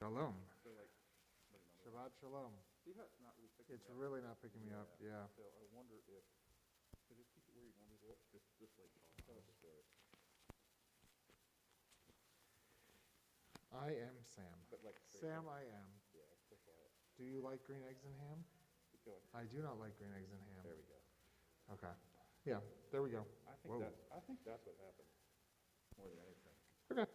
Shalom. So like, Shabbat Shalom. see how it's not really picking It's me up? really not picking me up, yeah. So I wonder if, so just keep it where you want it. Just like, just where it. I am Sam. But like straight Sam, up. I am. Yeah, click on it. Do you like green eggs and ham? Keep going. I do not like green eggs and ham. There we go. Okay. Yeah, there we go. I think that's what happened more than anything. Okay.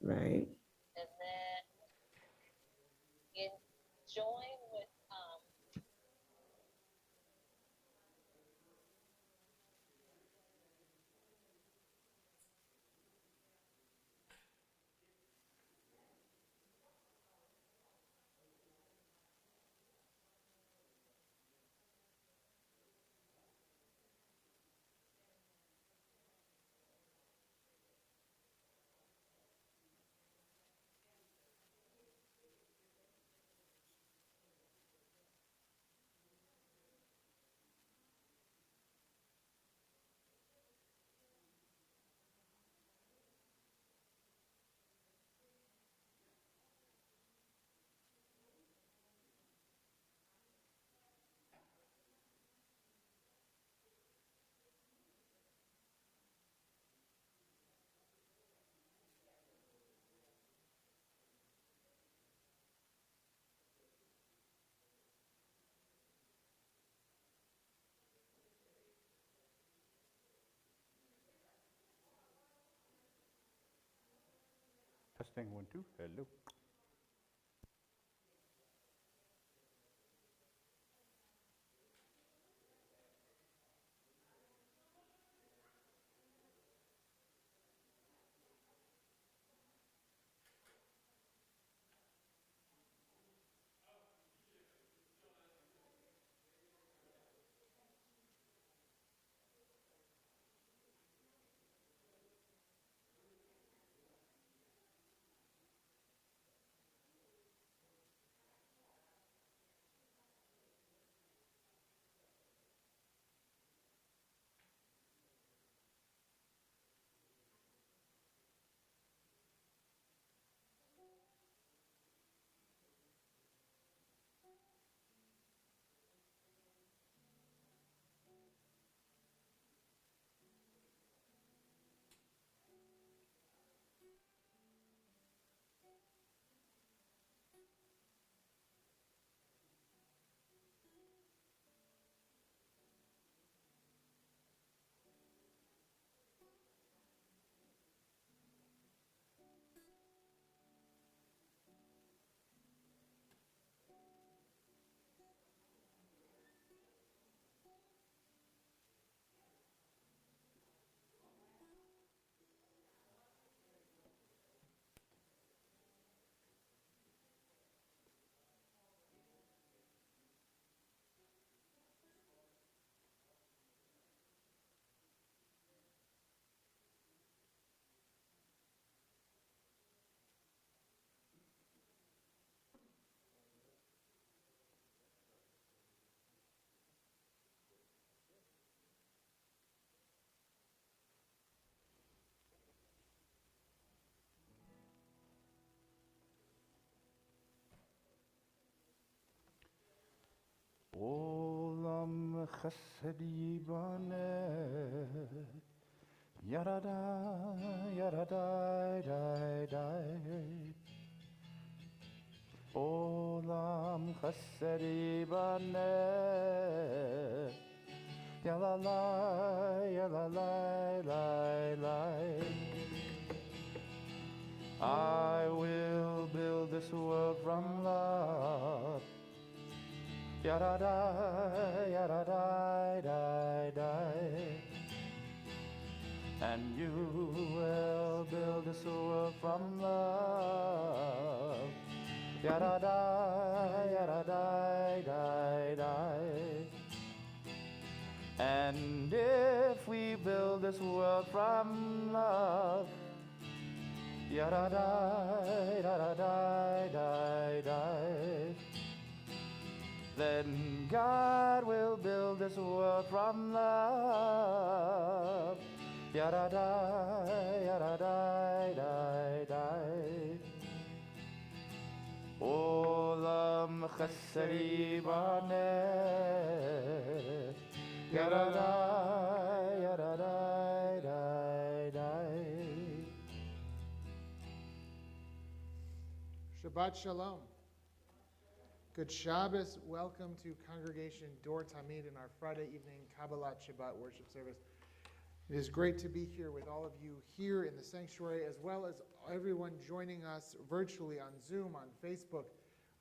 Right. And then join with Testing 1, 2, hello. Olam chesed yibaneh, yarada, yarada, dai, dai. Olam chesed yibaneh, yalalai, yalalai, lai, lai. I will build this world from love. Yarada, yarada, dai, dai. And you will build this world from love. Yarada, yarada, dai, dai. And if we build this world from love, yarada, yarada, dai, dai. Then God will build this world from love. Yarada, yarada, dai, dai. Olam chesed yibaneh. Yarada, yarada, dai, dai. Shabbat Shalom. Good Shabbos. Welcome to Congregation Dor Tamid in our Friday evening Kabbalat Shabbat worship service. It is great to be here with all of you here in the sanctuary, as well as everyone joining us virtually on Zoom, on Facebook,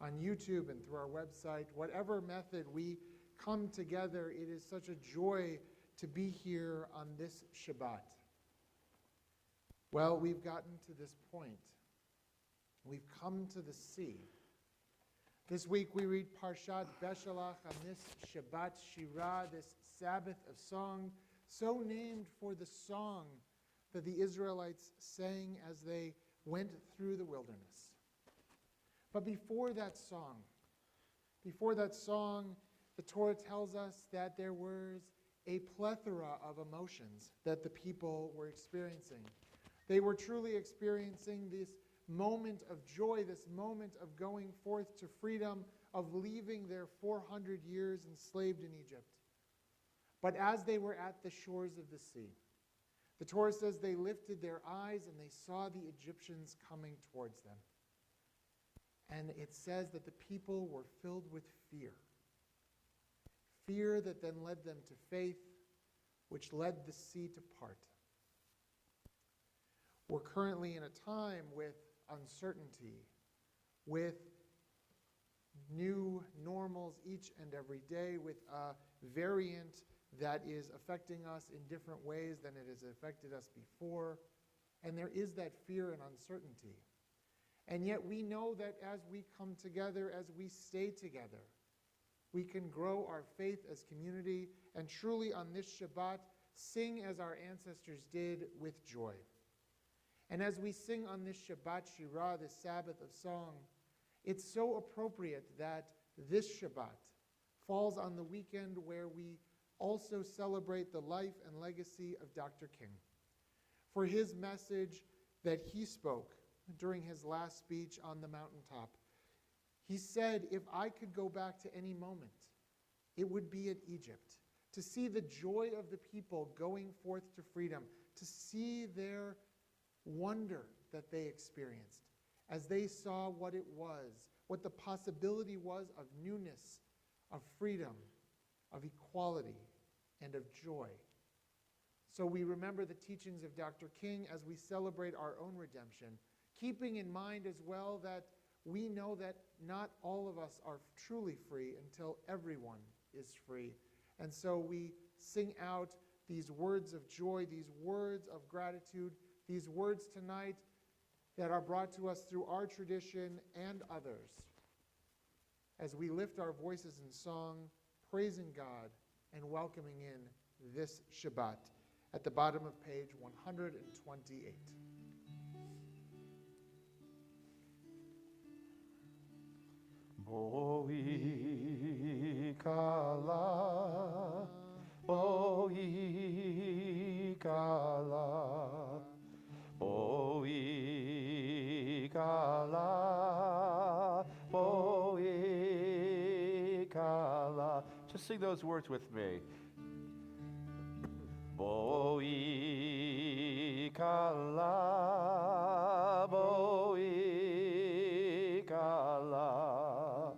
on YouTube, and through our website. Whatever method we come together, it is such a joy to be here on this Shabbat. Well, we've gotten to this point. We've come to the sea. This week we read Parshat Beshalach on this Shabbat Shirah, this Sabbath of song, so named for the song that the Israelites sang as they went through the wilderness. But before that song, the Torah tells us that there was a plethora of emotions that the people were experiencing. They were truly experiencing this moment of joy, this moment of going forth to freedom, of leaving their 400 years enslaved in Egypt. But as they were at the shores of the sea, the Torah says they lifted their eyes and they saw the Egyptians coming towards them. And it says that the people were filled with fear. Fear that then led them to faith, which led the sea to part. We're currently in a time with uncertainty, with new normals each and every day, with a variant that is affecting us in different ways than it has affected us before. And there is that fear and uncertainty. And yet we know that as we come together, as we stay together, we can grow our faith as community and truly on this Shabbat sing as our ancestors did with joy. And as we sing on this Shabbat Shirah, this Sabbath of song, it's so appropriate that this Shabbat falls on the weekend where we also celebrate the life and legacy of Dr. King. For his message that he spoke during his last speech on the mountaintop, he said, if I could go back to any moment, it would be at Egypt, to see the joy of the people going forth to freedom, to see their wonder that they experienced as they saw what it was, what the possibility was of newness, of freedom, of equality, and of joy. So we remember the teachings of Dr. King as we celebrate our own redemption, keeping in mind as well that we know that not all of us are truly free until everyone is free. And so we sing out these words of joy, these words of gratitude, these words tonight that are brought to us through our tradition and others as we lift our voices in song, praising God and welcoming in this Shabbat at the bottom of page 128. Boi kala, boi kala, boi kala, boi kala. Just sing those words with me. Boi kala, boi kala,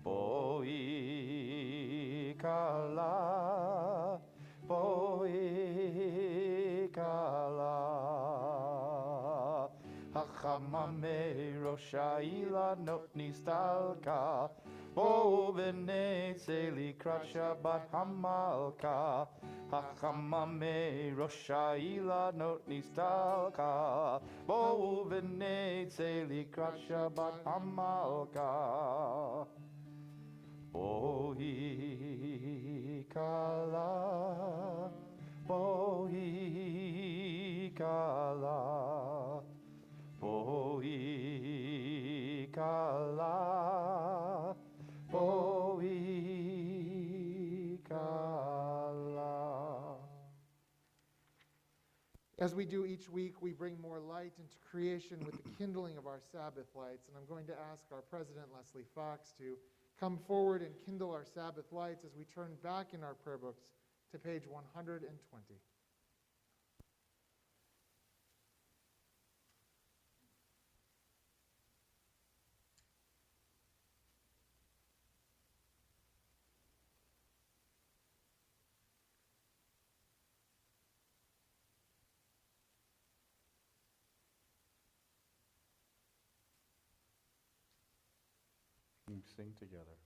boi kala, boi kala. Hachamame Roshaila Notni Stalka, Bo B'nei Tzeli Krat Shabbat Hamalka. Hachamame Roshaila Notni Stalka, Bo B'nei Tzeli Krat Shabbat Hamalka. Boi kala, boi kala, boi kala, boi kala. As we do each week, we bring more light into creation with the kindling of our Sabbath lights. And I'm going to ask our president, Leslie Fox, to come forward and kindle our Sabbath lights as we turn back in our prayer books to page 120. sing together.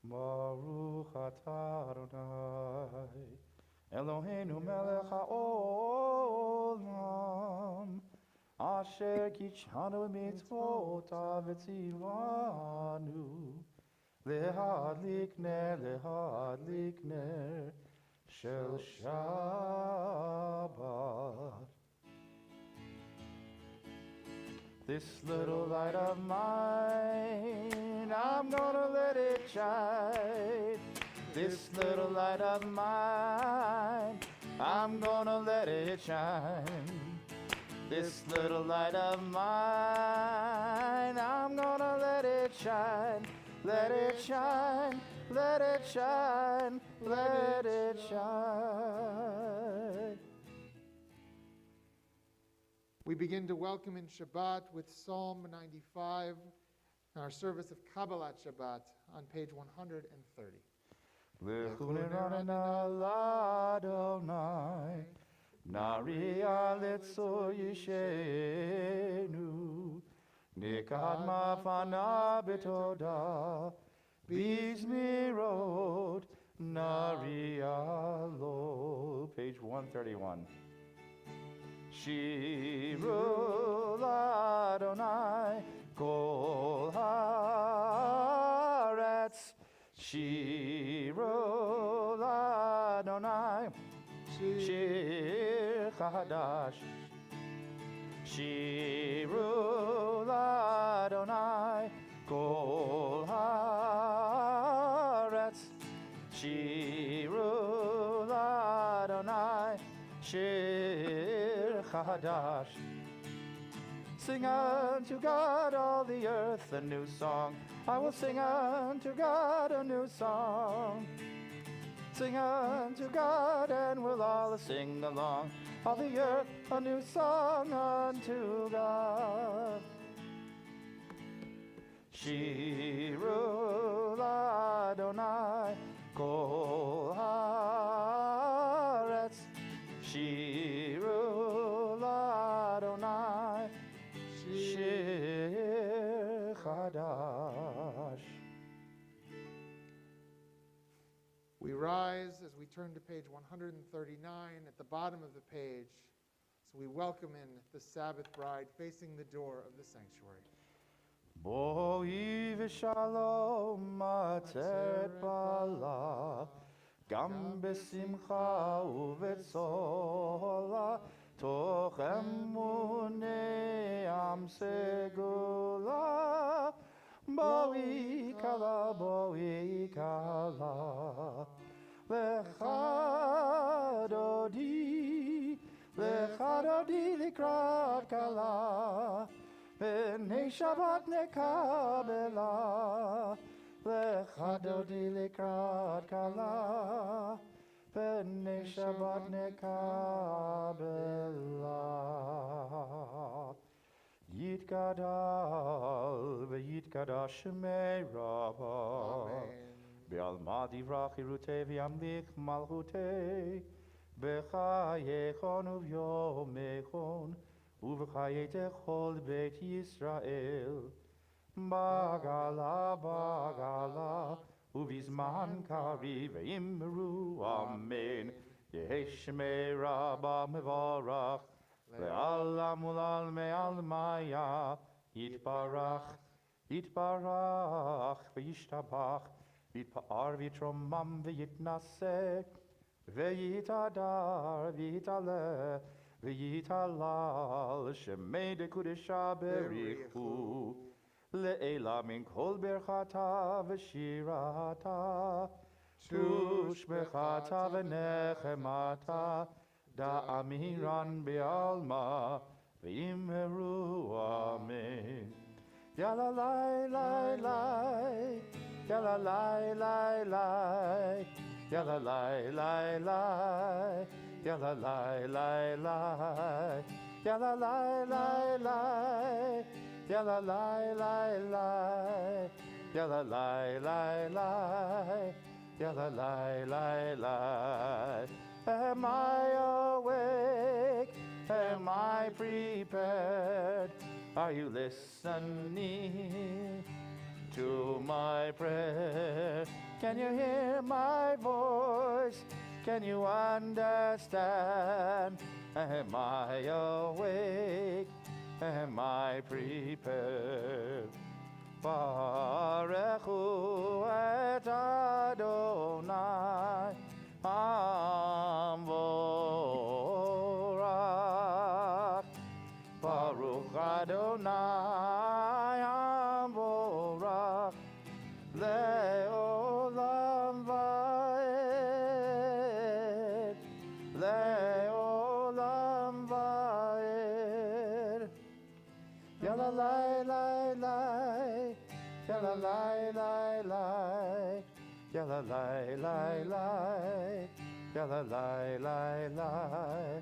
Baruch atah Adonai, Eloheinu melech haolam, asher kitshanu mitzvotav v'tzivanu, lehadlik ner shel Shabbat. This little light of mine, I'm gonna let it shine. This little light of mine, I'm gonna let it shine. This little light of mine, I'm gonna let it shine. Let it shine, let it shine, let it shine. We begin to welcome in Shabbat with Psalm 95 in our service of Kabbalat Shabbat on page 130. Naria letzo yishenu, nikad mafana betoda, bizmirot naria lo. Page 131. Shiru Adonai kol haaretz. Shiru Adonai shir chadash. Shiru Adonai kol haaretz. Shiru Adonai shir chadash. Sing unto God all the earth a new song. I will sing unto God a new song. Sing unto God and we'll all sing along. All the earth a new song unto God. Shiru Adonai kol haaretz. Shiru Adonai shir chadash. We rise as we turn to page 139 at the bottom of the page. So we welcome in the Sabbath bride facing the door of the sanctuary. Boi v'shalom matzeret bala, gam besimcha uvetzola, toch emunei am segula. Boi kala, lecha dodi likrat kala. B'nei Shabbat nekabela, lecha dodi likrat kala. B'nei Shabbat nekabela. Yitgadal v'yitgadash shemei Rabbah. Amen. Be'alma divrach irutei v'yamlich malchutei. B'chayechon uvyomechon. Uv'chayete chol beit Yisrael. Bagala, uvizman kari ve'imru, amen. Yehi shemei Rabbah mevorach. Le'ala mulal me'al maya. Yitbarach, ve'yishtabach. Yitpa'ar v'yitromam ve'yitnaseh. Ve'yitadar, ve'yitaleh. V'yitalal shemei dekudesha berichu. Le'ela min kol berchata v'shirata. Tushbechata v'nechemata. Da'amiran be'alma v'imheru amen. Yalalai lai lai, yalalai lai lai, yalalai lai lai. Yalalai lai lai, yalalai lai lai, yalalai lai lai, yalalai lai lai, yalalai lai lai. Am I awake? Am I prepared? Are you listening to my prayer. Can you hear my voice? Can you understand? Am I awake? Am I prepared? Baruchu et Adonai Amvorach. Baruch Adonai Amvorach Le'olam va'ed, Le'olam va'ed. Yalalai lai lai, yalalai lai lai, yalalai lai lai, yalalai lai lai,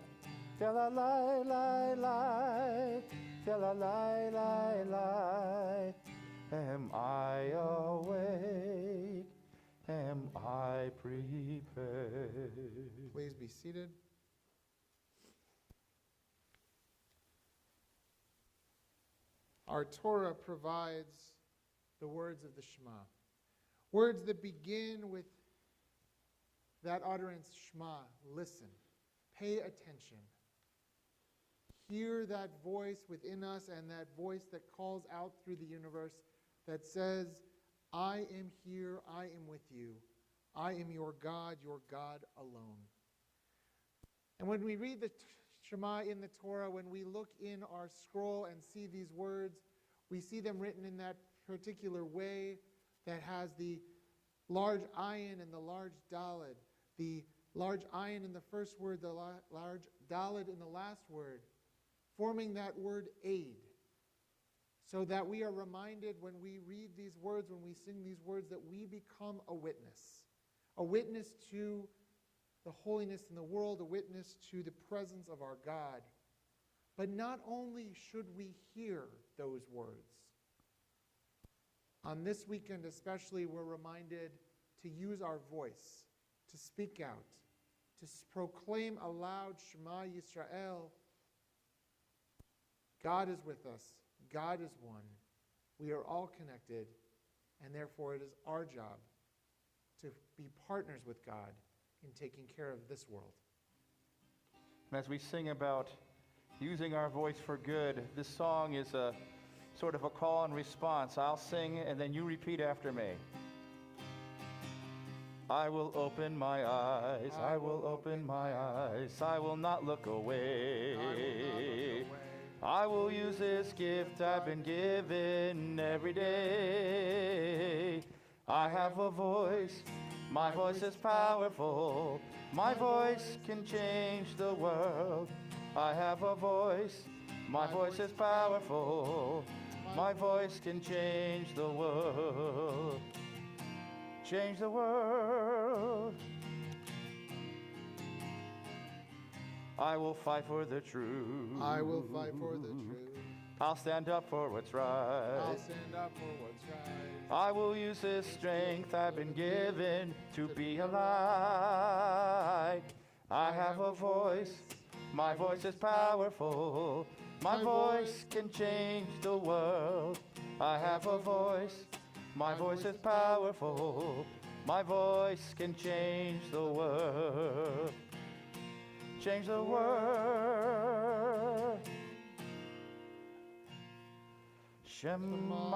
yalalai lai lai, yalalai lai lai. Am I awake? Am I prepared? Please be seated. Our Torah provides the words of the Shema. Words that begin with that utterance, Shema, listen, pay attention. Hear that voice within us and that voice that calls out through the universe that says, I am here, I am with you. I am your God alone. And when we read the Shema in the Torah, when we look in our scroll and see these words, we see them written in that particular way that has the large ayin and the large daled. The large ayin in the first word, the large daled in the last word, forming that word aid. So that we are reminded when we read these words, when we sing these words, that we become a witness to the holiness in the world, a witness to the presence of our God. But not only should we hear those words, on this weekend especially, we're reminded to use our voice, to speak out, to proclaim aloud, Shema Yisrael. God is with us. God is one. We are all connected, and therefore it is our job to be partners with God in taking care of this world. As we sing about using our voice for good, this song is a sort of a call and response. I'll sing and then you repeat after me. I will open my eyes, I will open my eyes, I will not look away. I will use this gift I've been given every day. I have a voice, my voice is powerful, my voice can change the world. I have a voice, my voice is powerful, my voice can change the world. Change the world. I will fight for the truth. I will fight for the truth. I'll stand up for what's right. I'll stand up for what's right. I will use this strength I've been given to be a light. I have a voice, my voice is powerful, my voice can change the world. I have a voice, my voice is powerful, my voice can change the world. Change the world. Shema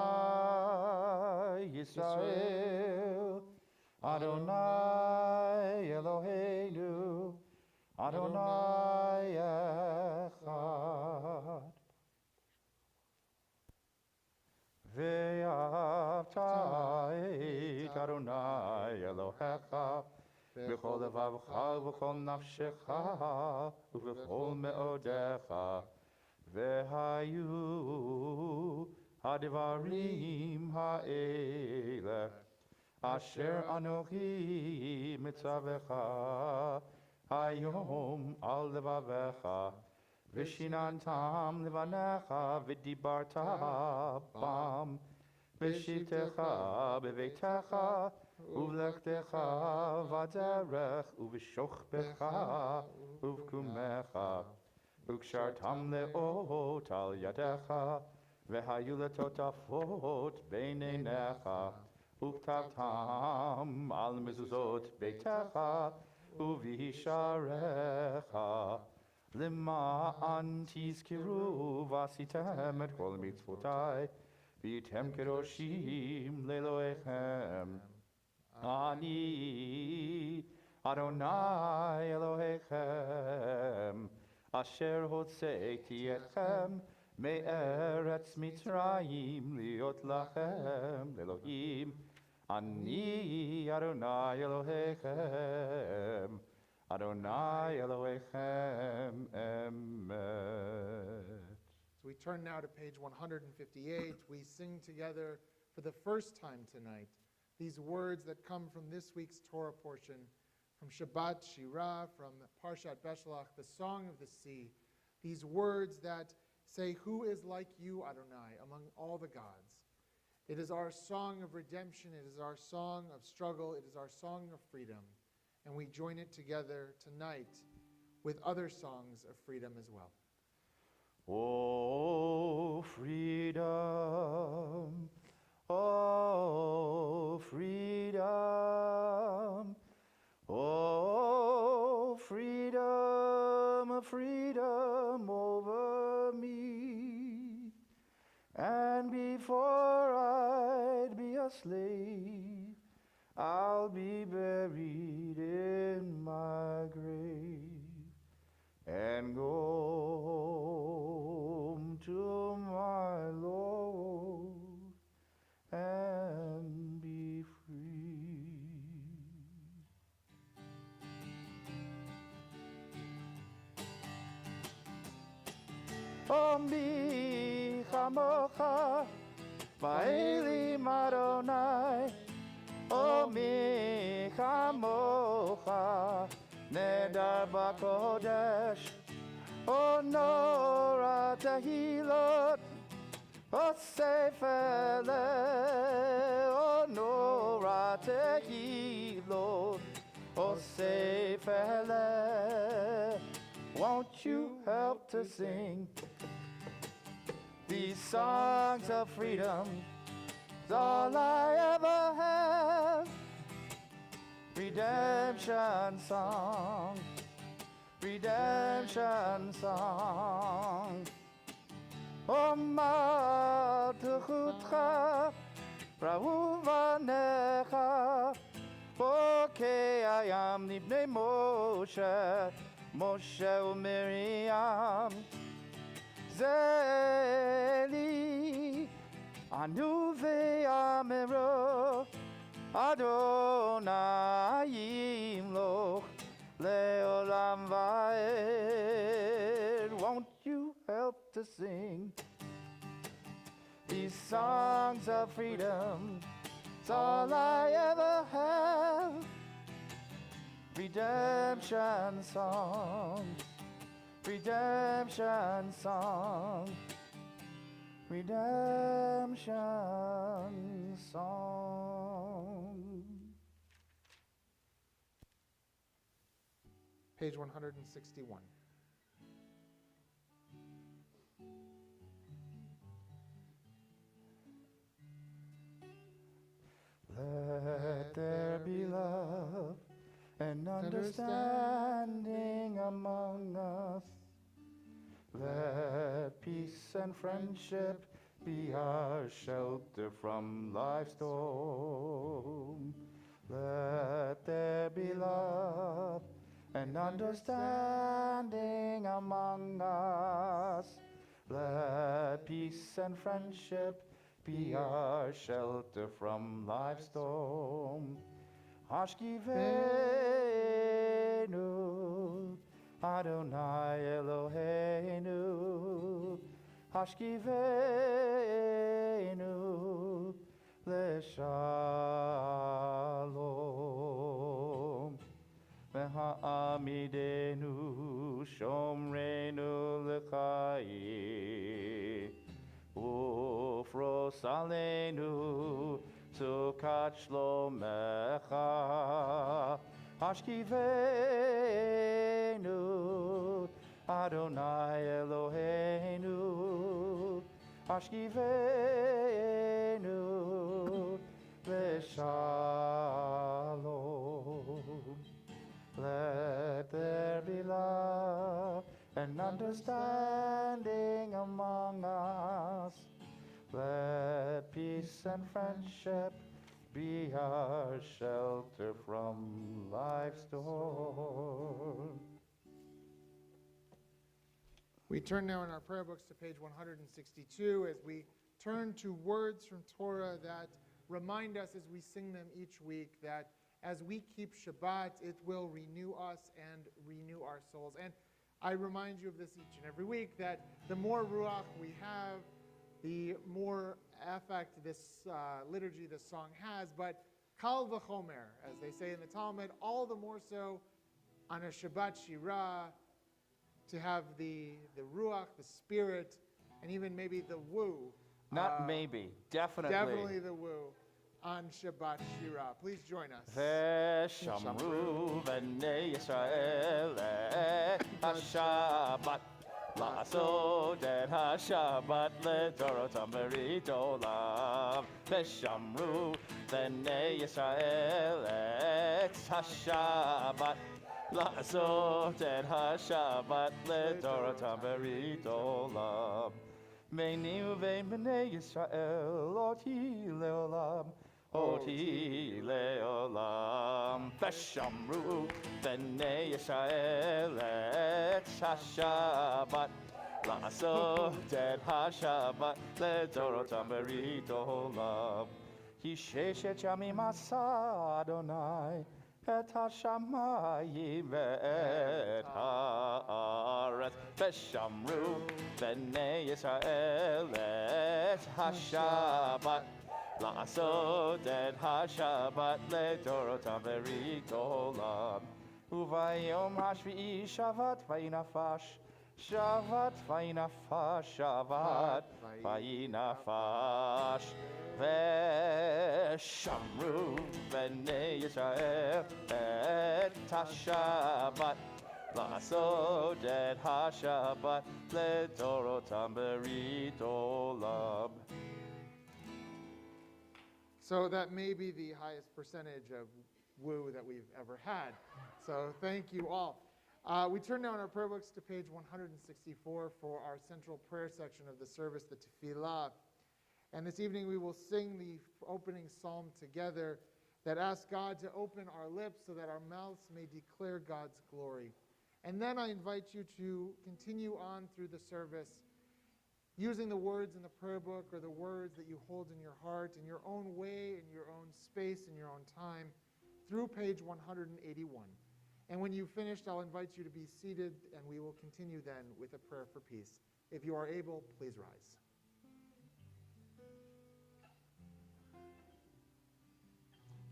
Yisrael, Adonai Eloheinu, Adonai Echad. Ve'avta et Adonai Elohecha b'chol levavcha v'chol nafshecha u'v'chol me'odecha ve'hayu hadivarim ha'ele asher anochi mitzavecha hayom al levavecha v'shinantam levanecha v'dibarta bam v'shitecha b'veitecha uvlechtecha v'derech uv'shochbecha uv'kumecha ukshartam le'ot al yadecha והיו לטוטפות בעיניך, וכתבתם על מזוזות ביתך ובשעריך, למען תזכרו ועשיתם את כל מצוותי, והייתם קדושים לאלוהיכם. אני אדוני אלוהיכם, אשר הוצאתי אתכם מארץ מצרים להיות לכם לאלוהים. אני אדוני אלוהיכם, אדוני אלוהיכם אמת. So we turn now to page 158. We sing together for the first time tonight these words that come from this week's Torah portion, from Shabbat, Shirah, from Parshat Beshalach, the Song of the Sea. These words that say, "Who is like you, Adonai, among all the gods?" It is our song of redemption. It is our song of struggle. It is our song of freedom. And we join it together tonight with other songs of freedom as well. Oh, freedom, oh, freedom, oh, freedom, freedom over me. And before I'd be a slave, I'll be buried in my grave and go home to my Lord and be free. Oh, mi chamocha, va'elim Adonai. Oh, mi chamocha, nedar b'kodesh. Oh, nora tehilot, oh, sefele. Oh, nora tehilot, oh, sefele. Won't you help to sing these songs of freedom? It's all I ever have. Redemption song, redemption song. Oh, malchutcha, prahuvanecha, bokei ayam nibnei Moshe, Moshe u'Miriam. Zeli, anu ve'amero, Adonai yimloch leolam va'ed. Won't you help to sing these songs of freedom? It's all I ever have. Redemption song, redemption song, redemption song. Page 161. Let there be love and understanding among us. Let peace and friendship be our shelter from life's storm. Let there be love and understanding among us. Let peace and friendship be our shelter from life's storm. Hashkivenu, Adonai Eloheinu. Hashkivenu, leshalom. Ve'ha'amidenu, shomrenu l'chayim. Ufros aleinu, sukat shlomecha. Hashkivenu, Adonai Eloheinu. Hashkivenu Leshalom. Let there be love and understanding among us. Let peace and friendship be our shelter from life's storm. We turn now in our prayer books to page 162 as we turn to words from Torah that remind us as we sing them each week that as we keep Shabbat, it will renew us and renew our souls. And I remind you of this each and every week, that the more Ruach we have, the more affect this liturgy, this song has. But Kal v'chomer, as they say in the Talmud, all the more so on a Shabbat Shirah, to have the Ruach, the Spirit, and even maybe the woo. Not maybe, definitely. Definitely the woo on Shabbat Shirah. Please join us. Veshamru b'nei Yisrael et HaShabbat La'asot et HaShabbat leDorotam berit olam. Veshamru b'nei Yisrael et HaShabbat La'asot et HaShabbat leDorotam berit olam. Meini uvein b'nei Yisrael oti leolam. Oti leolam. Veshamru b'nei Yisrael et HaShabbat La'asot et HaShabbat leDorotam berit olam. Ki sheshet yamim asa Adonai et hashamayim ve'et haaretz. Veshamru b'nei Yisrael et HaShabbat La'asot et HaShabbat leDorotam berit olam. Uvayom hashvi'i Shabbat vayinafash Shabbat vayinafash Shabbat vayinafash. Veshamru b'nei Yisrael et HaShabbat La'asot et HaShabbat leDorotam berit olam. So that may be the highest percentage of woo that we've ever had. So thank you all. We turn now in our prayer books to page 164 for our central prayer section of the service, the Tefillah. And this evening we will sing the opening psalm together that asks God to open our lips so that our mouths may declare God's glory. And then I invite you to continue on through the service using the words in the prayer book or the words that you hold in your heart in your own way, in your own space, in your own time, through page 181. And when you've finished, I'll invite you to be seated, and we will continue then with a prayer for peace. If you are able, please rise.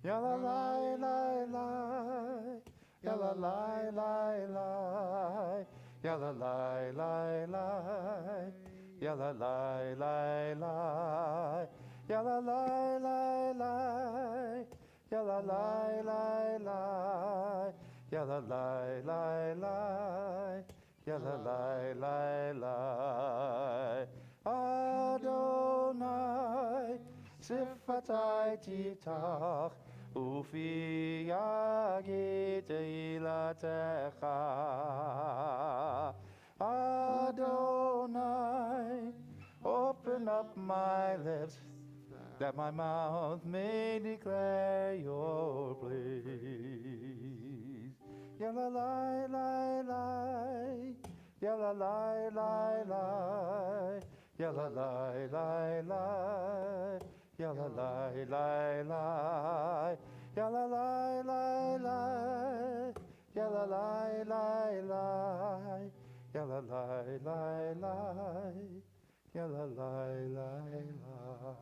Yalla lai lai lai, yalla lai lai lai, yalla lai lai lai, yalla lai lai lai, yalla lai lai lai, yalla lai lai lai, yalla lai lai lai, yalla lai lai lai. Adonai sifatai titach Ufi yagit ilatecha. Adonai, open up my lips, that my mouth may declare your praise. Yalla lai lai lai, yalla lai lai lai, yalla lai lai lai. Yalla lai lai lai, yalla lai lai lai, yalla lai lai lai, yalla lai lai lai, yalla lai lai lai.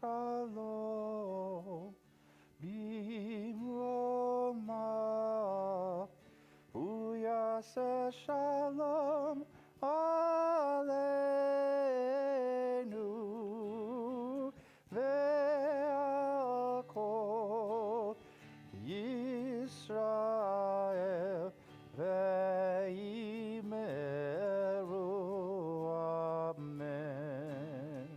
shalom bimroma uyase shalom aleinu ve'al kol Yisrael ve'imeru. Amen.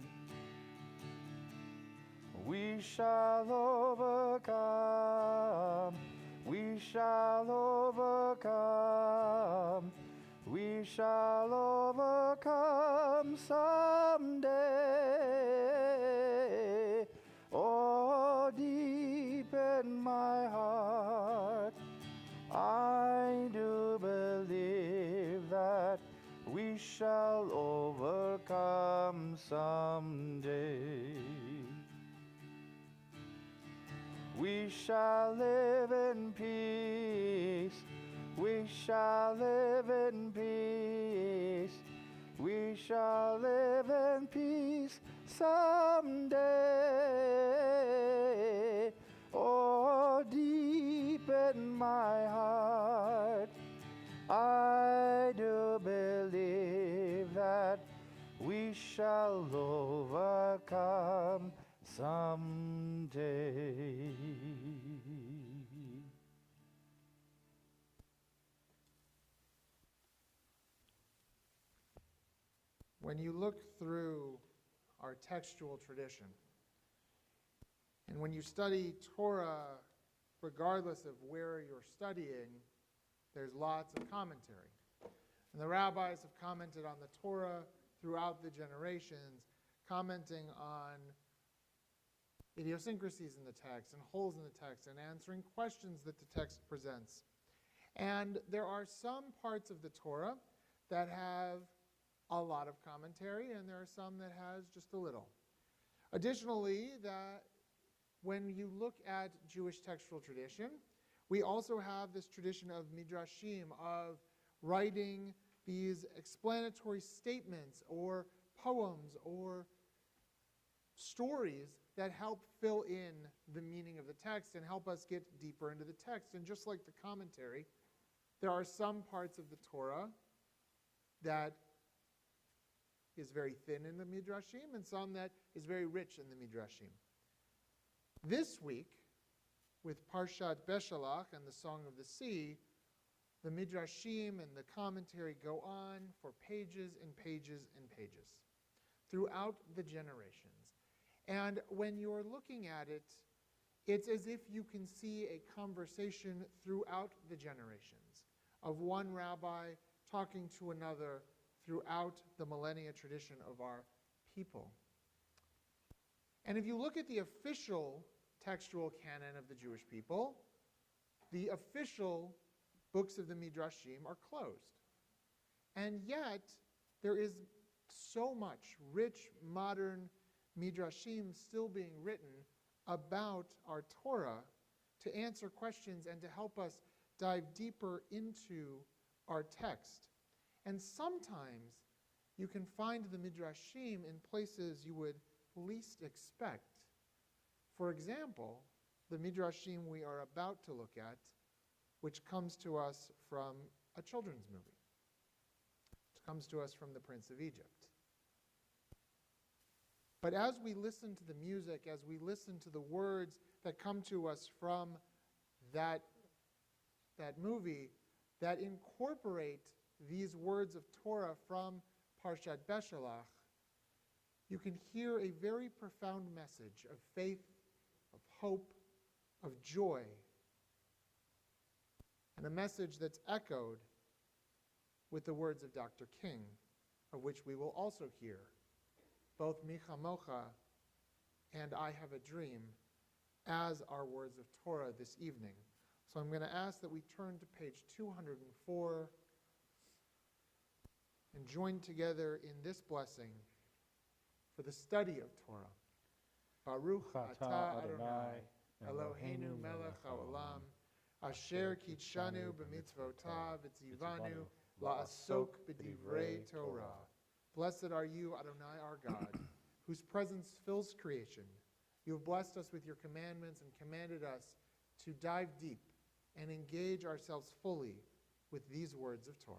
We shall overcome. We shall overcome. We shall overcome someday. Oh, deep in my heart, I do believe that we shall overcome someday. We shall live in peace. We shall live in peace. We shall live in peace someday. Oh, deep in my heart, I do believe that we shall overcome someday. When you look through our textual tradition, and when you study Torah, regardless of where you're studying, there's lots of commentary. And the rabbis have commented on the Torah throughout the generations, commenting on idiosyncrasies in the text and holes in the text and answering questions that the text presents. And there are some parts of the Torah that have a lot of commentary, and there are some that has just a little. Additionally, that when you look at Jewish textual tradition, we also have this tradition of Midrashim, of writing these explanatory statements or poems or stories that help fill in the meaning of the text and help us get deeper into the text. And just like the commentary, there are some parts of the Torah that is very thin in the Midrashim and some that is very rich in the Midrashim. This week, with Parshat Beshalach and the Song of the Sea, the Midrashim and the commentary go on for pages and pages and pages throughout the generations. And when you're looking at it, it's as if you can see a conversation throughout the generations of one rabbi talking to another throughout the millennia tradition of our people. And if you look at the official textual canon of the Jewish people, the official books of the Midrashim are closed. And yet, there is so much rich, modern Midrashim still being written about our Torah to answer questions and to help us dive deeper into our text. And sometimes you can find the Midrashim in places you would least expect. For example, the Midrashim we are about to look at, which comes to us from a children's movie. It comes to us from The Prince of Egypt. But as we listen to the music, as we listen to the words that come to us from that movie, that incorporate these words of Torah from Parshat Beshalach, you can hear a very profound message of faith, of hope, of joy, and a message that's echoed with the words of Dr. King, of which we will also hear both Micha Mocha and I Have a Dream as our words of Torah this evening. So I'm going to ask that we turn to page 204 and join together in this blessing for the study of Torah. Baruch atah Adonai, Eloheinu melech haolam, asher kitshanu b'mitzvotav v'tzivanu la'asok b'divrei Torah. Blessed are you, Adonai our God, whose presence fills creation, you have blessed us with your commandments and commanded us to dive deep and engage ourselves fully with these words of Torah.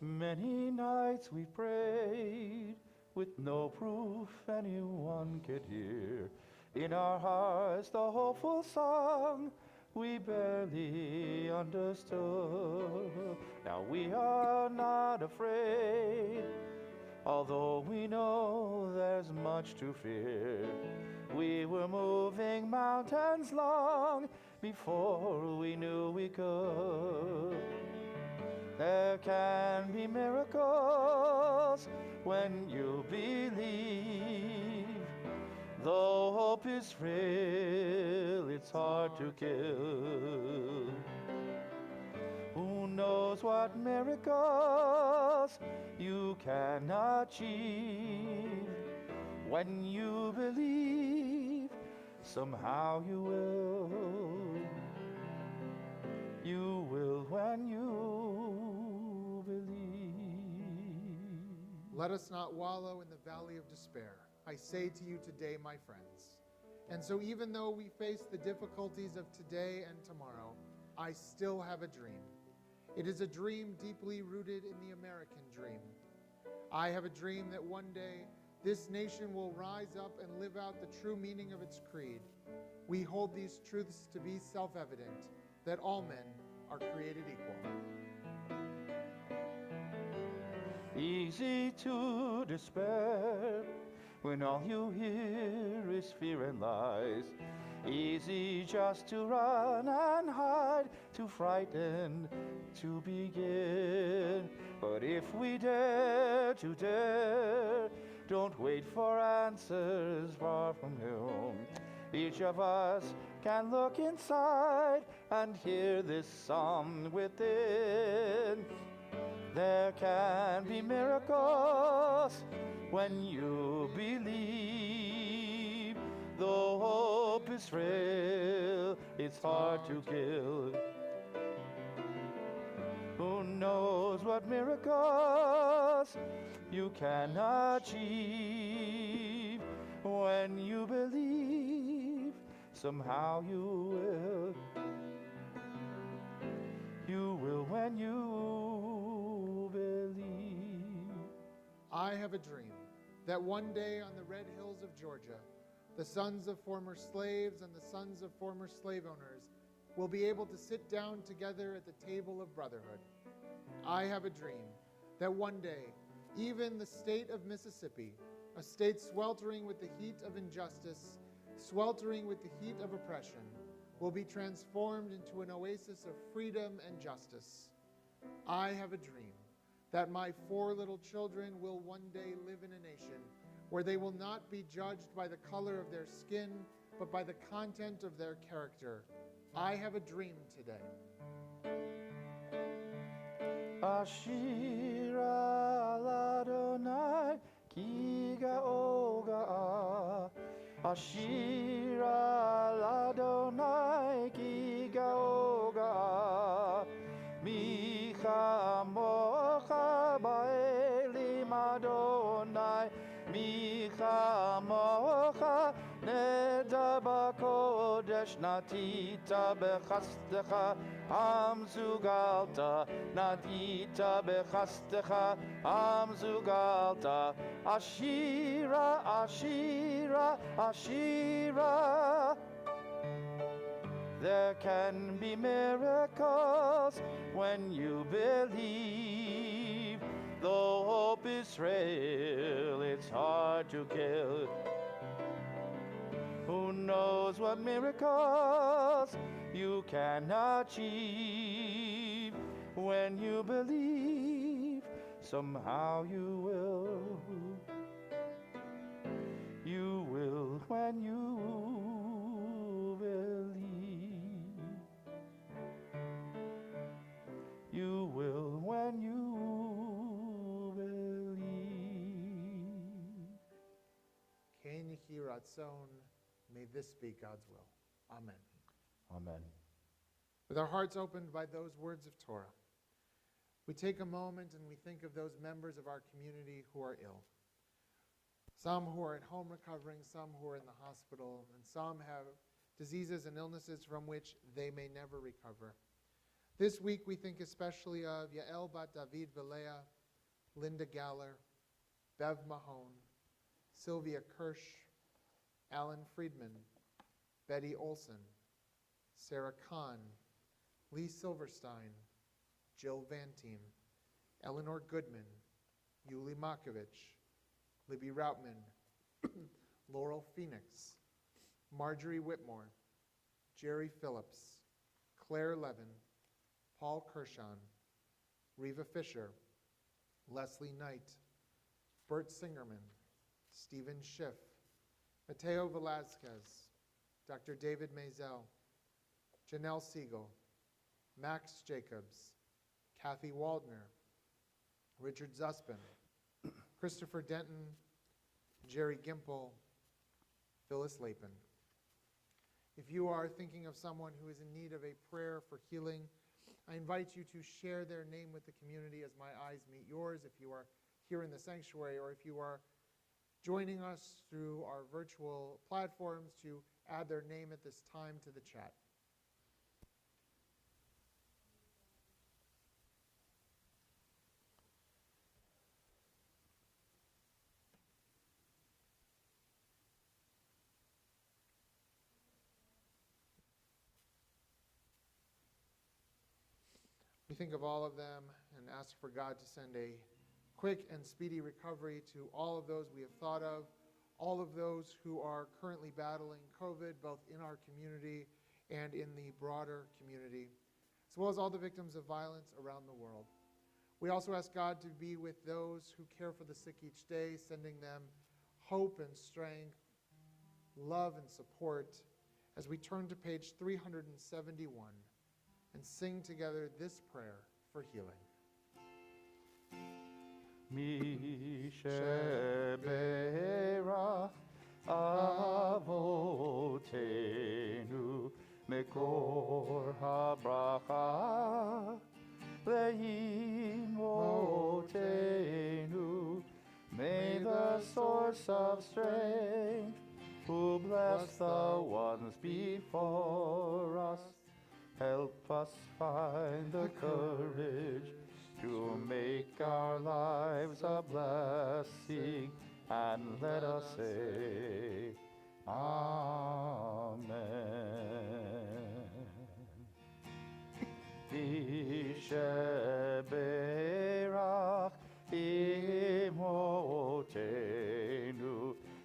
Many nights we prayed with no proof anyone could hear. In our hearts the hopeful song we barely understood. Now we are not afraid, although we know there's much to fear. We were moving mountains long before we knew we could. There can be miracles when you believe. Though hope is real, it's hard to kill. Who knows what miracles you can achieve? When you believe, somehow you will. You will when you believe. Let us not wallow in the valley of despair, I say to you today, my friends. And so even though we face the difficulties of today and tomorrow, I still have a dream. It is a dream deeply rooted in the American dream. I have a dream that one day this nation will rise up and live out the true meaning of its creed. We hold these truths to be self-evident, that all men are created equal. Easy to despair when all you hear is fear and lies. Easy just to run and hide, too frightened to begin. But if we dare to dare, don't wait for answers far from home. Each of us can look inside and hear this song within. There can be miracles when you believe. Though hope is frail, it's hard to kill. Who knows what miracles you can achieve? When you believe, somehow you will. You will when you believe. I have a dream that one day on the red hills of Georgia, the sons of former slaves and the sons of former slave owners will be able to sit down together at the table of brotherhood. I have a dream that one day, even the state of Mississippi, a state sweltering with the heat of injustice, sweltering with the heat of oppression, will be transformed into an oasis of freedom and justice. I have a dream that my 4 little children will one day live in a nation where they will not be judged by the color of their skin, but by the content of their character. I have a dream today. Ashira Ladonai Ki Gaoga. Ashira Ladonai Ki Gaoga. Micha Mocha Baeli Madonai. Micha Mocha Neda Bakodesh Natita Bechastecha Am Zugalta Natita Bechastecha Am Zugalta Ashira Ashira Ashira. There can be miracles when you believe. Though hope is frail, it's hard to kill. Who knows what miracles you can achieve? When you believe, somehow you will. You will when you believe. You will when you believe. Ken Yehi Ratzon, may this be God's will. Amen. Amen. With our hearts opened by those words of Torah, we take a moment and we think of those members of our community who are ill. some who are at home recovering, some who are in the hospital, and some have diseases and illnesses from which they may never recover. This week we think especially of Yael Bat David Vilea, Linda Galler, Bev Mahone, Sylvia Kirsch, Alan Friedman, Betty Olson, Sarah Kahn, Lee Silverstein, Jill Vantine, Eleanor Goodman, Yuli Makovich, Libby Routman, Laurel Phoenix, Marjorie Whitmore, Jerry Phillips, Claire Levin, Paul Kershon, Reva Fisher, Leslie Knight, Bert Singerman, Stephen Schiff, Mateo Velazquez, Dr. David Mazel, Janelle Siegel, Max Jacobs, Kathy Waldner, Richard Zuspin, Christopher Denton, Jerry Gimple, Phyllis Lapin. If you are thinking of someone who is in need of a prayer for healing, I invite you to share their name with the community as my eyes meet yours if you are here in the sanctuary, or if you are joining us through our virtual platforms, to add their name at this time to the chat. We think of all of them and ask for God to send a quick and speedy recovery to all of those we have thought of, all of those who are currently battling COVID, both in our community and in the broader community, as well as all the victims of violence around the world. We also ask God to be with those who care for the sick each day, sending them hope and strength, love and support, as we turn to page 371 and sing together this prayer for healing. Mi sheberach avotenu mekor habracha ve'imotenu. May the source of strength, who bless the ones before us, help us find the courage to make our lives a blessing, and let us say, Amen. Visheberach imotenu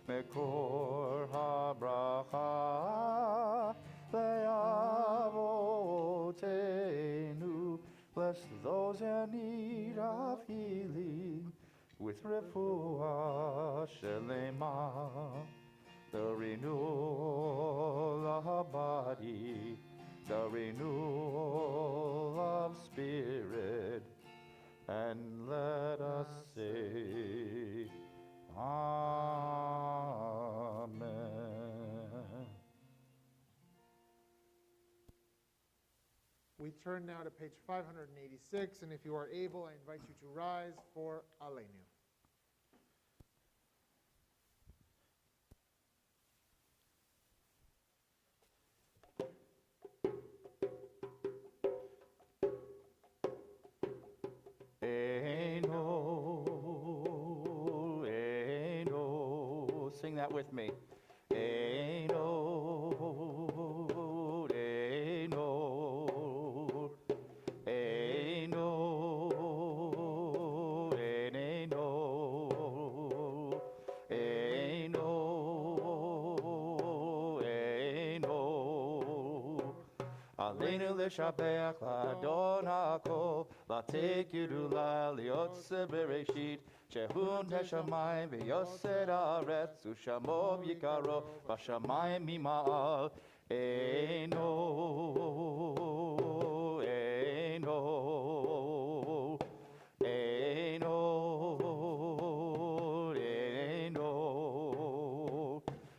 mekor habracha ve'avotenu. Bless those in need of healing with refuah shelema, the renewal of body, the renewal of spirit, and let us say, Amen. We turn now to page 586, and if you are able, I invite you to rise for Aleinu. Eino, Eino, sing that with me. Eino, Eino, Eino, Eino, Eino, Eino. Aleinu l'shabeach l'adon ha'kol, la'tekiru la'liotze bereshit, Shehun teshamayim v'yosed haaretz, u'shamov yikaro v'shamayim mima'al. Eino, Eino, Eino, Eino.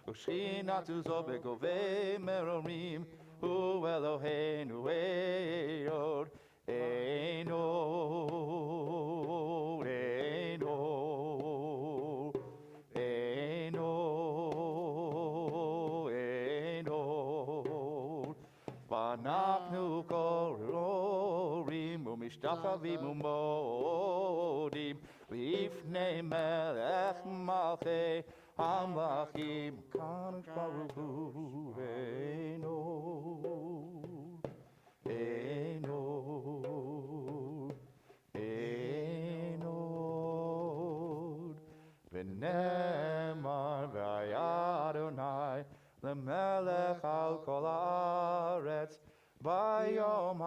U'shinatu zo begovei merorim, Hu Eloheinu Eod. Eino, Eino, Eino. משתחווים ומודים לפני מלך מלכי המלכים קדוש ברוך הוא אין עוד ונאמר והיה אדוני למלך על כל הארץ ביום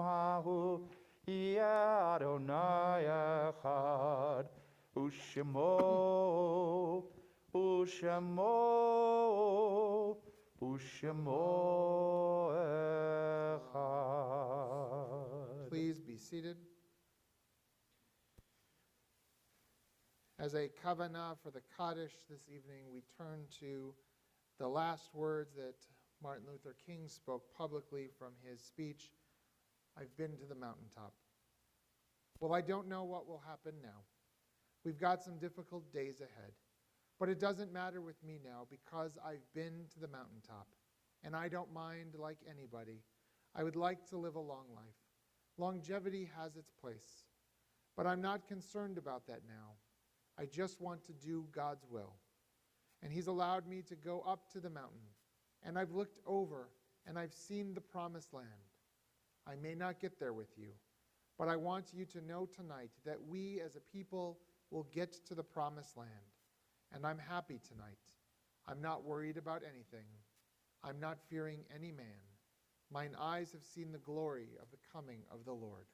ההוא יהיה אדוני אחד ושמו אחד. Please be seated. As a kavanah for the Kaddish this evening, we turn to the last words that Martin Luther King spoke publicly from his speech, "I've been to the mountaintop." Well, I don't know what will happen now. We've got some difficult days ahead. But it doesn't matter with me now because I've been to the mountaintop. And I don't mind like anybody. I would like to live a long life. Longevity has its place. But I'm not concerned about that now. I just want to do God's will. And He's allowed me to go up to the mountain. And I've looked over and I've seen the promised land. I may not get there with you, but I want you to know tonight that we as a people will get to the promised land. And I'm happy tonight. I'm not worried about anything. I'm not fearing any man. Mine eyes have seen the glory of the coming of the Lord.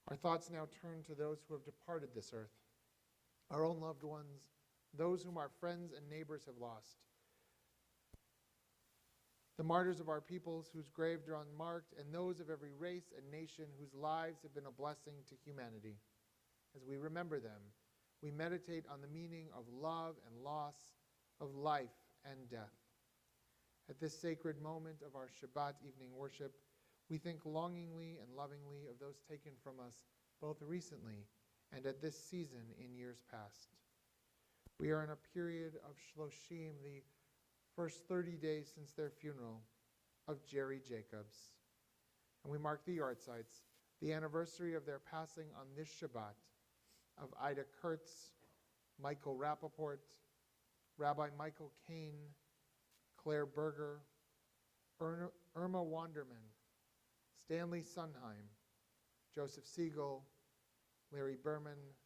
Our thoughts now turn to those who have departed this earth, our own loved ones, those whom our friends and neighbors have lost, the martyrs of our peoples whose graves are unmarked, and those of every race and nation whose lives have been a blessing to humanity. As we remember them, we meditate on the meaning of love and loss, of life and death. At this sacred moment of our Shabbat evening worship, we think longingly and lovingly of those taken from us both recently and at this season in years past. We are in a period of Shloshim, the first 30 days since their funeral of Jerry Jacobs. And we mark the yahrzeits, the anniversary of their passing on this Shabbat, of Ida Kurtz, Michael Rappaport, Rabbi Michael Kane, Claire Berger, Irma Wanderman, Stanley Sunheim, Joseph Siegel, Larry Berman,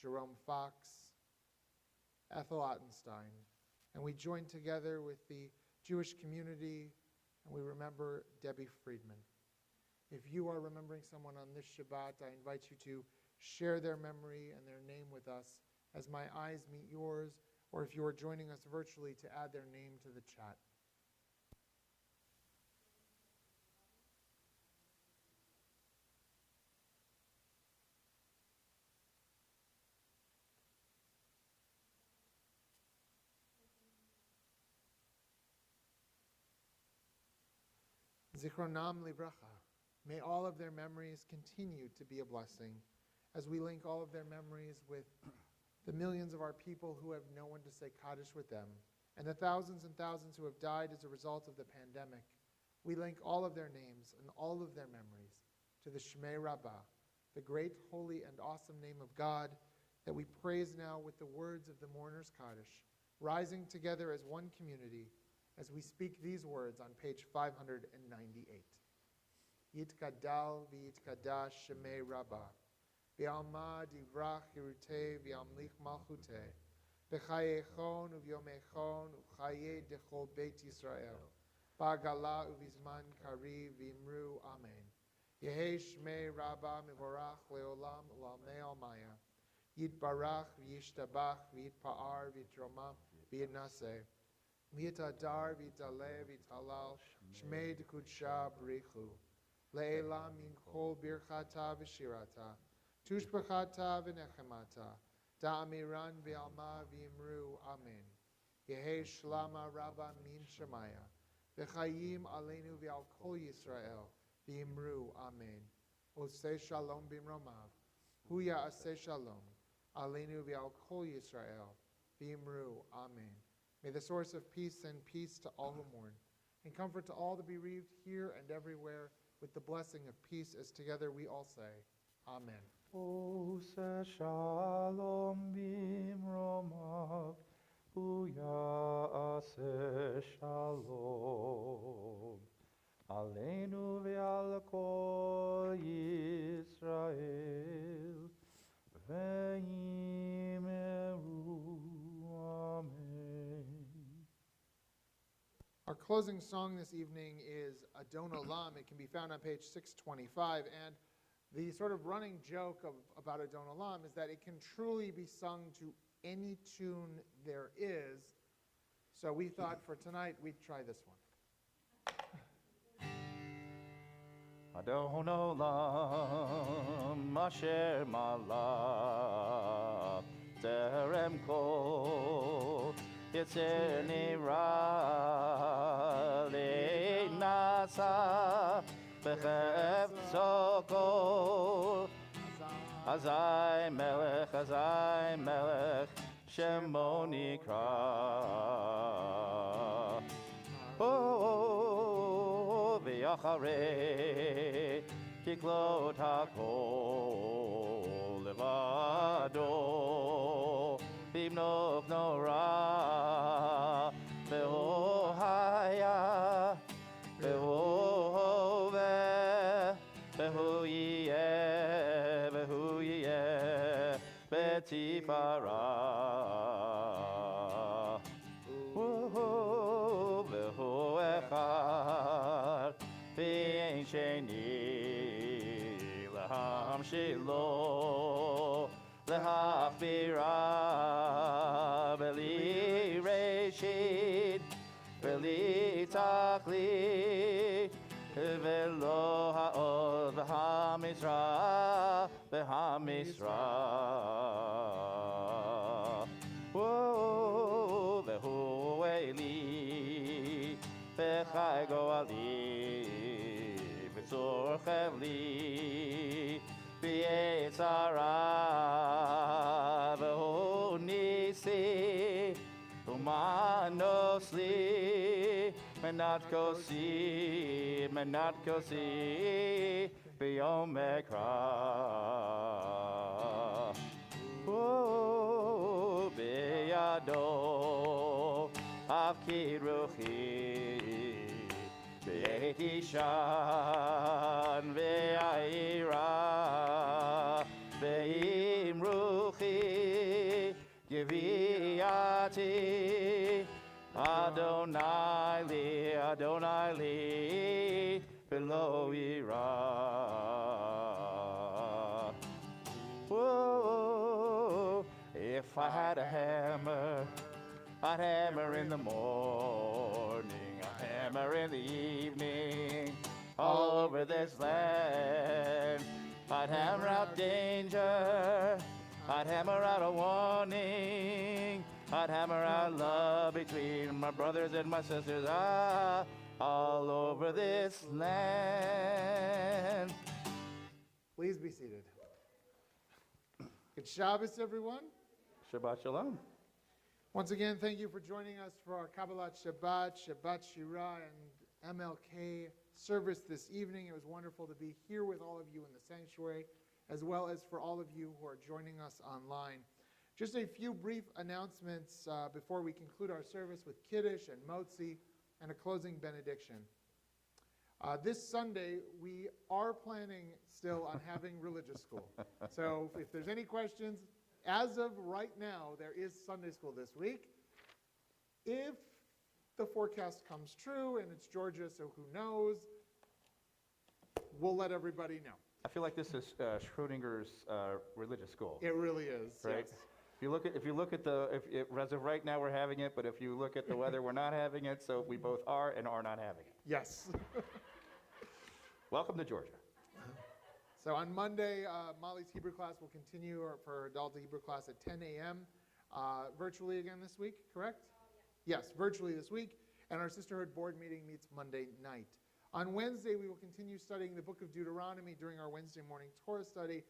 Jerome Fox, Ethel Ottenstein. And we join together with the Jewish community and we remember Debbie Friedman. If you are remembering someone on this Shabbat, I invite you to share their memory and their name with us as my eyes meet yours, or if you are joining us virtually, to add their name to the chat. Zichronam livracha. May all of their memories continue to be a blessing as we link all of their memories with the millions of our people who have no one to say Kaddish with them, and the thousands and thousands who have died as a result of the pandemic. We link all of their names and all of their memories to the Shmei Rabbah, the great, holy, and awesome name of God that we praise now with the words of the mourner's Kaddish, rising together as one community as we speak these words on page 598. Yitkadal v'yitkadash Shmei Rabbah, v'alma divrach hirutei v'amlich malchutei, v'chayechon u'vyomechon u'chayei dechol Beit Yisrael, ba'gala u'vizman kari v'imru amen. Yehei Shmei Rabbah mivorach leolam u'lamei almaya, yitbarach v'yishtabach v'yitpa'ar v'yitromam v'yitnaseh, v'yitadar v'yitaleh v'yitalal Shmei d'kudsha b'richu, le'elam min kol birchata v'shirata, tushbachata v'nechemata, da'amiran v'alma v'imru amen. Yehei shlama rabba min shemaya, v'chayim aleinu v'al kol Yisrael, v'imru amen. Oseh shalom b'imromav, hu ya'aseh shalom, aleinu v'al kol Yisrael, v'imru amen. May the source of peace send peace to all who mourn, and comfort to all the bereaved here and everywhere, with the blessing of peace, as together we all say, Amen. Ose shalom bimromav, uyase shalom. Aleinu ve'al kol Yisrael, ve'yimeru. Amen. Our closing song this evening is Adon Olam. It can be found on page 625. And the sort of running joke about Adon Olam is that it can truly be sung to any tune there is. So we thought for tonight we'd try this one. Adon olam asher malach terem kol yetzer nira le'nasa b'chefzo kol Azai melech shemo nikra V'yacharei tiklot hakol levado bimnov nora ve'ohaya ve'oveh ve'hu yeh betifara ve'hu echad Ve'en sheni lehamshilo lehafira veli reshit veli tachlit velo ha'od v'hamisra vehu eli v'chai goali Tzorchev li v'yetzara v'hu nisi umanos li menat kosi b'yom ekra b'yado avkid ruchi Ve'tishan ve'ayira ve'imruchi Yeviati Adonai li below ira Whoa, if I had a hammer I'd hammer in the morning hammer in the evening, all over this land. I'd hammer out danger, I'd hammer out a warning, I'd hammer out love between my brothers and my sisters, all over this land. Please be seated. Good Shabbos, everyone. Shabbat Shalom. Once again, thank you for joining us for our Kabbalat Shabbat, Shabbat Shirah, and MLK service this evening. It was wonderful to be here with all of you in the sanctuary, as well as for all of you who are joining us online. Just a few brief announcements before we conclude our service with Kiddush and Motzi and a closing benediction. This Sunday, we are planning still on having religious school. So if there's any questions, as of right now, there is Sunday school this week. If the forecast comes true, and it's Georgia, so who knows, we'll let everybody know. I feel like this is Schrodinger's religious school. It really is. Right? Yes. If you look at as of right now we're having it, but if you look at the weather, we're not having it, so we both are and are not having it. Yes. Welcome to Georgia. So on Monday, Molly's Hebrew class will continue for her adult Hebrew class at 10 a.m. Virtually again this week, correct? Yes, virtually this week. And our sisterhood board meeting meets Monday night. On Wednesday, we will continue studying the book of Deuteronomy during our Wednesday morning Torah study.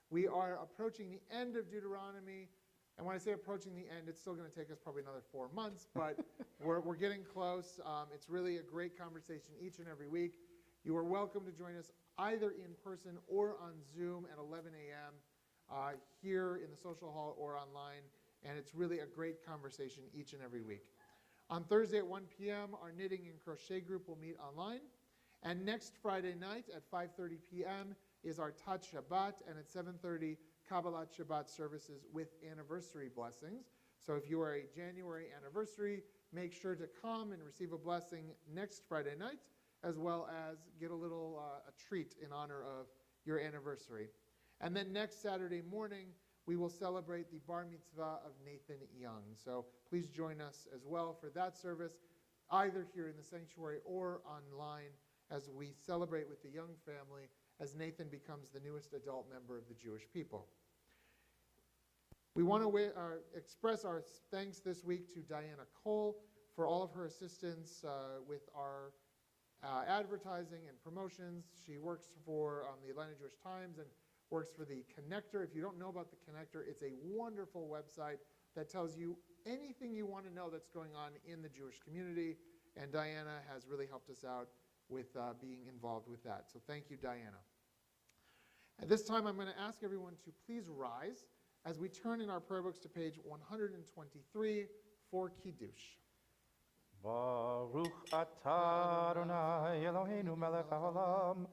We are approaching the end of Deuteronomy. And when I say approaching the end, it's still going to take us probably another 4 months, but we're getting close. It's really a great conversation each and every week. You are welcome to join us either in person or on Zoom at 11 a.m. Here in the social hall or online, and it's really a great conversation each and every week. On Thursday at 1 p.m., our knitting and crochet group will meet online. And next Friday night at 5:30 p.m. is our Untitled Shabbat, and at 7:30, Kabbalat Shabbat services with anniversary blessings. So if you are a January anniversary, make sure to come and receive a blessing next Friday night, as well as get a little a treat in honor of your anniversary. And then next Saturday morning, we will celebrate the bar mitzvah of Nathan Young. So please join us as well for that service, either here in the sanctuary or online, as we celebrate with the Young family as Nathan becomes the newest adult member of the Jewish people. We want to express our thanks this week to Diana Cole for all of her assistance with our advertising and promotions. She works for the Atlanta Jewish Times and works for the Connector. If you don't know about the Connector, it's a wonderful website that tells you anything you want to know that's going on in the Jewish community, and Diana has really helped us out with being involved with that. So thank you, Diana. At this time, I'm going to ask everyone to please rise as we turn in our prayer books to page 123 for Kiddush. Baruch atah Adonai Eloheinu melech haolam,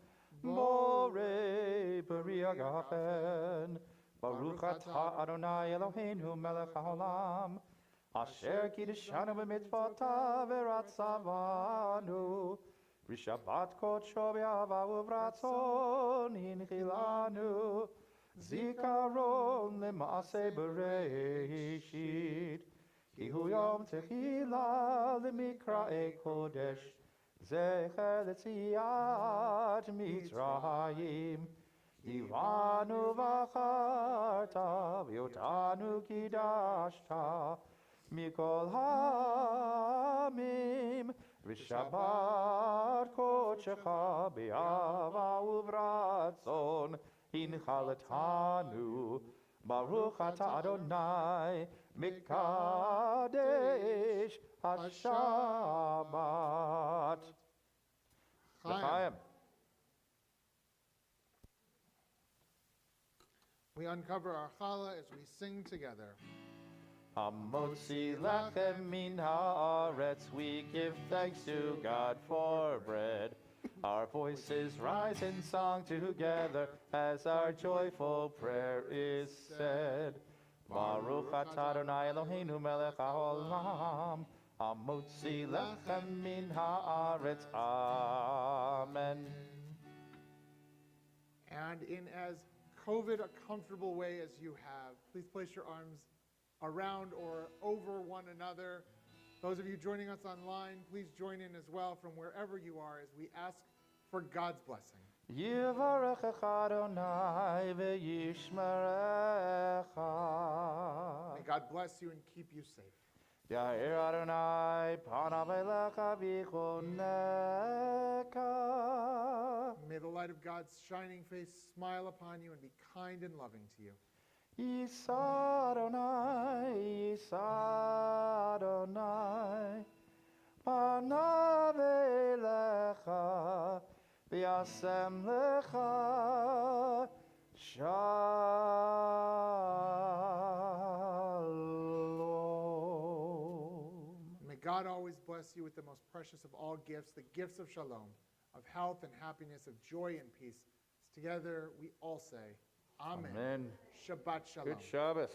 borei peri hagafen. Baruch atah Adonai Eloheinu melech haolam, asher kiddeshanu b'mitzvotav v'ratzavanu, v'shabbat kodsho b'ahava u'v'ratzon hinchilanu, zikaron lema'aseh bereshit. Ki hu yom techila lemikra'e kodesh, zecher letziat Mitzrayim. Ivanu v'acharta v'yotanu kidashta mikol ha'amim, v'shabbat kodshecha b'ahava u'v'ratzon hinchalatanu. Baruch atah Adonai Mikadesh HaShabbat. L'chaim. We uncover our challah as we sing together. Hamotzi lechem min haaretz, we give thanks to God for bread. Our voices rise in song together as our joyful prayer is said. Baruch atah Adonai Eloheinu melech haolam, hamotzi lechem min haaretz. Amen. And in as COVID a comfortable way as you have, please place your arms around or over one another. Those of you joining us online, please join in as well from wherever you are as we ask for God's blessing. Yivarechecha Adonai v'yishmerecha. May God bless you and keep you safe. Ya'ir Adonai panav elecha v'choneka. May the light of God's shining face smile upon you and be kind and loving to you. Yisa Adonai, Yisa Adonai, panav elecha v'yasem lecha shalom. May God always bless you with the most precious of all gifts, the gifts of shalom, of health and happiness, of joy and peace. Together we all say, Amen. Amen. Shabbat shalom. Good Shabbos.